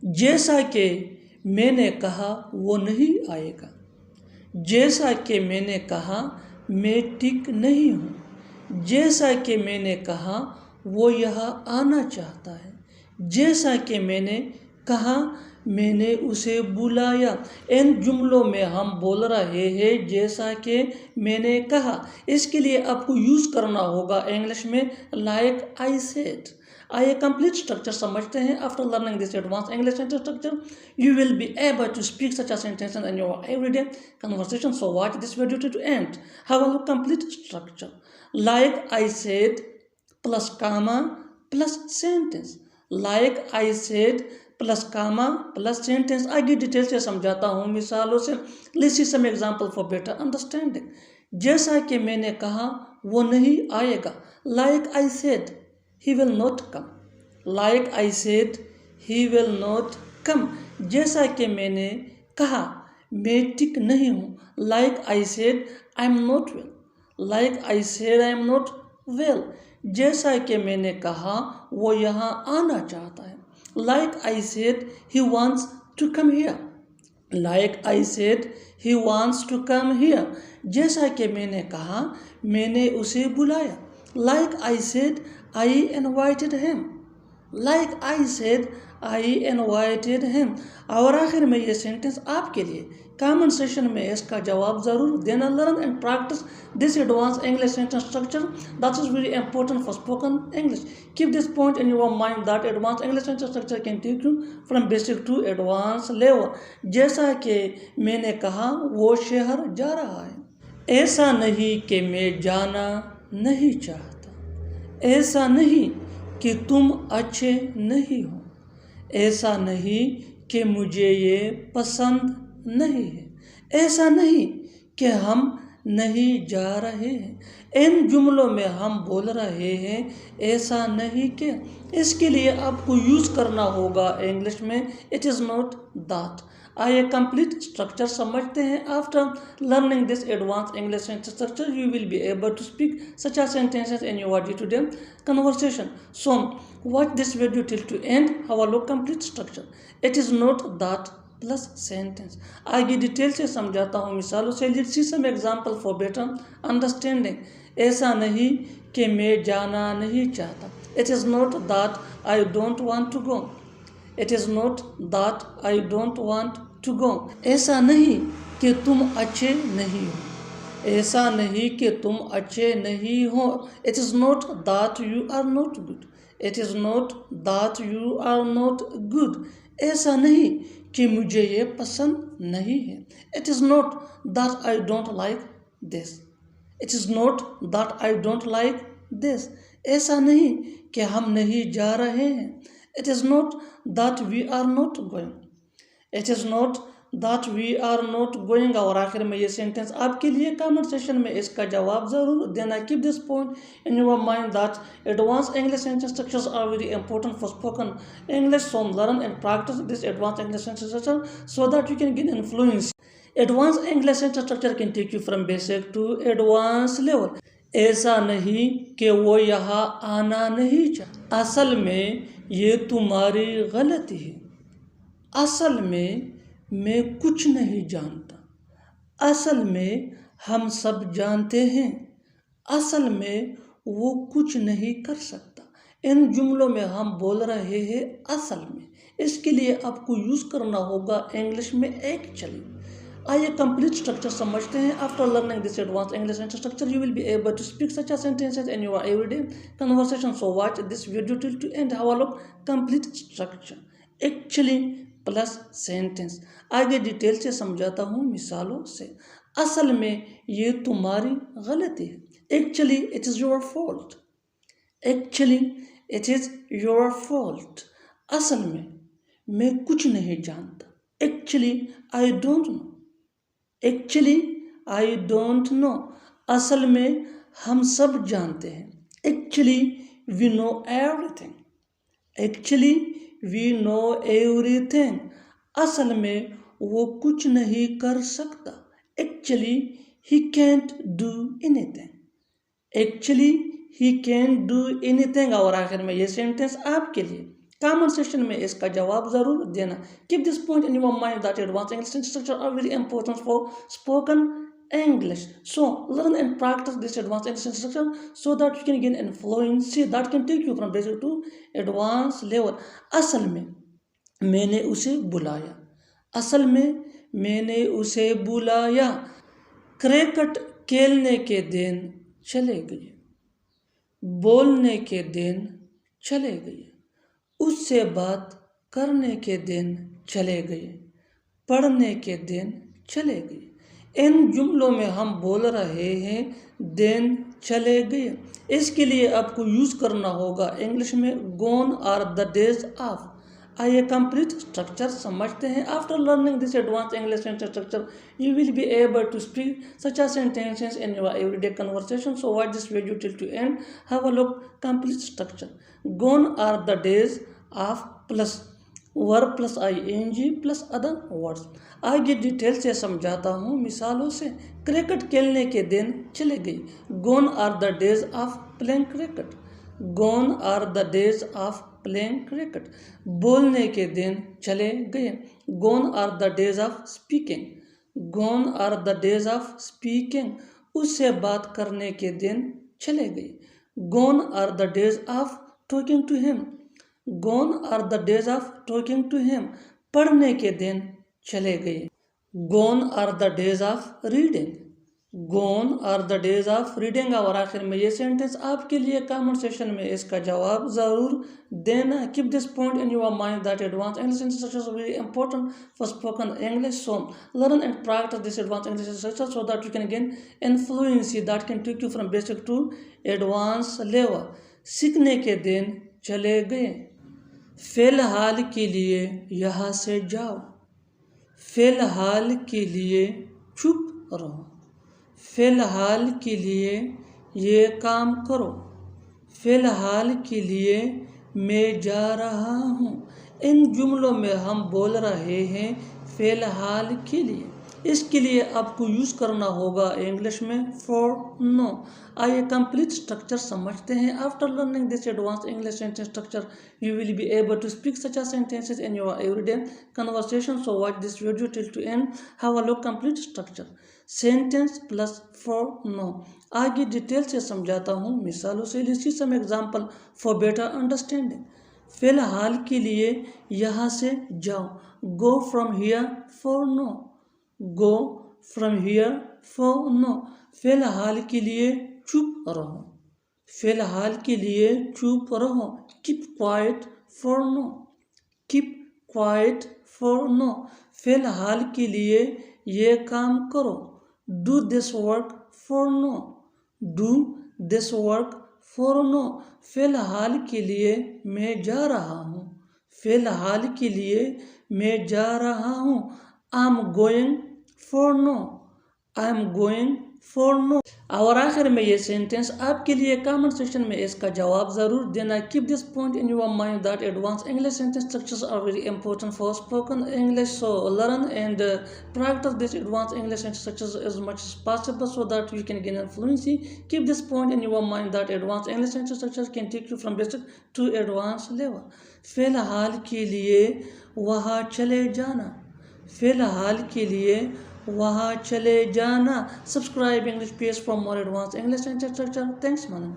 जैसा कि मैंने कहा वो नहीं आएगा। जैसा कि मैंने कहा मैं ठीक नहीं हूँ। जैसा कि मैंने कहा वो यहाँ आना चाहता है। जैसा कि मैंने कहा मैंने उसे बुलाया। इन जुमलों में हम बोल रहे हैं जैसा कि मैंने कहा। इसके लिए आपको यूज़ करना होगा इंग्लिश में लाइक आई सेड। आइए कंप्लीट स्ट्रक्चर समझते हैं। After learning this advance English sentence structure you will be able to speak such a sentences in your everyday conversation. So watch this video to end. Have a look complete structure. Like I said plus comma plus sentence. Like I said plus comma plus sentence. आगे detail से समझाता हूँ मिसालों से. Let's see some example for better understanding. जैसा कि मैंने कहा वो नहीं आएगा. Like I said he will not come. Like I said he will not come. जैसा कि मैंने कहा मैं ठीक नहीं हूँ. Like I said I am not well. Like I said I am not well. जैसा कि मैंने कहा वो यहाँ आना चाहता है. Like I said he wants to come here. Like I said he wants to come here. जैसा कि मैंने कहा मैंने उसे बुलाया. Like I said I invited him. Like I said I invited him. और आखिर में ये सेंटेंस आपके लिए. कमेंट सेशन में इसका जवाब ज़रूर देना. Learn and practice this advance English sentence structure that is very important for spoken English. Keep this point in your mind that advance English sentence structure can take you from basic to advance level. जैसा कि मैंने कहा वो शहर जा रहा है. ऐसा नहीं कि मैं जाना नहीं चाहता. ऐसा नहीं कि तुम अच्छे नहीं हो. ऐसा नहीं कि मुझे ये पसंद नहीं है. ऐसा नहीं कि हम नहीं जा रहे हैं. इन जुमलों में हम बोल रहे हैं ऐसा नहीं कि. इसके लिए आपको यूज़ करना होगा इंग्लिश में इट इज़ नॉट दैट. आइए कंप्लीट स्ट्रक्चर समझते हैं. After learning this advance English sentence structure you will be able to speak such a sentences in your day to day conversation. So watch this video till to end. Have a look complete structure. It is not that plus sentence. आगे detail से समझाता हूँ मिसालों से. Let's see some example for better understanding. ऐसा नहीं कि मैं जाना नहीं चाहता. It is not that I don't want to go. It is not that I don't want to go. ऐसा नहीं कि तुम अच्छे नहीं हो. ऐसा नहीं कि तुम अच्छे नहीं हो. It is not that you are not good. It is not that you are not good. ऐसा नहीं कि मुझे ये पसंद नहीं है. It is not that I don't like this. It is not that I don't like this. ऐसा नहीं कि हम नहीं जा रहे हैं. It is not that we are not going. It is not that we are not going. और आखिर में ये सेंटेंस आपके लिए. कमेंट सेशन में इसका जवाब ज़रूर देना. Keep this point in your mind that advance English sentence structures are very important for spoken English. So learn and practice this advance English sentence structure so that you can gain influence. Advance English sentence structure can take you from basic to advance level. ऐसा नहीं कि वो यहाँ आना नहीं चाहता. असल में ये तुम्हारी गलती है. असल में मैं कुछ नहीं जानता. असल में हम सब जानते हैं. असल में वो कुछ नहीं कर सकता. इन जुमलों में हम बोल रहे हैं असल में. इसके लिए आपको यूज़ करना होगा इंग्लिश में एक्चुअली. आइए कंप्लीट स्ट्रक्चर समझते हैं. After learning this advance English sentence structure you will be able to speak such a sentences in your everyday conversation. So watch this video till to end. Have a look complete structure. Actually plus sentence. आगे detail से समझाता हूँ मिसालों से. असल में ये तुम्हारी गलती है. Actually it is your fault. Actually it is your fault. असल में मैं कुछ नहीं जानता. Actually I don't know. Actually I don't know. असल में हम सब जानते हैं. Actually we know everything. Actually we know everything. असल में वो कुछ नहीं कर सकता. Actually he can't do anything. Actually he can do anything. और आखिर में ये सेंटेंस आपके लिए. कमेंट सेक्शन में इसका जवाब ज़रूर देना। Keep this point in your mind that advance English sentence structures are very important for spoken English. So learn and practice this advanced English structure so that you can gain fluency that can take you from basic to advanced level. असल में मैंने उसे बुलाया, असल में मैंने उसे बुलाया, क्रिकेट खेलने के दिन चले गए, बोलने के दिन चले गए, उससे बात करने के दिन चले गए, पढ़ने के दिन चले गए। इन जुमलों में हम बोल रहे हैं दिन चले गए, इसके लिए आपको यूज़ करना होगा इंग्लिश में gone are the days of. आइए कंप्लीट स्ट्रक्चर समझते हैं। After learning this advance English sentence structure you will be able to speak such as sentences in your everyday conversation. So watch this video till to end. Have a look. Complete structure. Gone are the days of plus verb plus ing plus other words. आगे detail से समझाता हूँ मिसालों से। Cricket खेलने के दिन चले गई, gone are the days of playing cricket, gone are the days of playing cricket. बोलने के दिन चले गए, gone are the days of speaking, gone are the days of speaking. उससे बात करने के दिन चले गए, gone are the days of talking to him, gone are the days of talking to him. पढ़ने के दिन चले गए, gone are the days of reading, gone are the days of reading. और आखिर में ये सेंटेंस आपके लिए कमेंट सेक्शन में इसका जवाब ज़रूर देना। Keep this point in your mind that advance English sentence are very important for spoken English. So learn and practice this advance English sentence so that you can gain in fluency that can take you from basic to advance level. सीखने के दिन चले गए, फ़िलहाल के लिए यहाँ से जाओ, फ़िलहाल के लिए चुप रहो, फ़िलहाल के लिए ये काम करो, फ़िलहाल के लिए मैं जा रहा हूँ। इन जुमलों में हम बोल रहे हैं फ़िलहाल के लिए, इसके लिए आपको यूज़ करना होगा इंग्लिश में फॉर नो। आइए कंप्लीट स्ट्रक्चर समझते हैं। After learning this advance English sentence structure you will be able to speak such as sentences in your everyday conversation. So watch this video till to end. Have a look. Complete structure. Sentence plus for now. आगे detail से समझाता हूँ मिसालों से। List some example for better understanding. फ़िलहाल के लिए यहाँ से जाओ, go from here for now, go from here for now. फ़िलहाल के लिए चुप रहो, फ़िलहाल के लिए चुप रहो। Keep quiet for now, keep quiet for now. फ़िलहाल के लिए ये काम करो, do this work for now, do this work for now. फ़िलहाल के लिए मैं जा रहा हूँ, फ़िलहाल के लिए मैं जा रहा हूँ। I am going for now, I am going for now. और आखिर में ये सेंटेंस आपके लिए कमेंट सेक्शन में इसका जवाब ज़रूर देना। Keep this point in your mind that advance English sentence structures are very important for spoken English. So learn and practice this advanced English sentence structures as much as possible so that you can gain fluency. Keep this point in your mind that advanced English sentence structures can take you from basic to advanced level. फ़िलहाल के लिए वहाँ चले जाना, फ़िलहाल के लिए वहाँ चले जाना। Subscribe English Pace for more advanced English sentence structure. Thanks, man.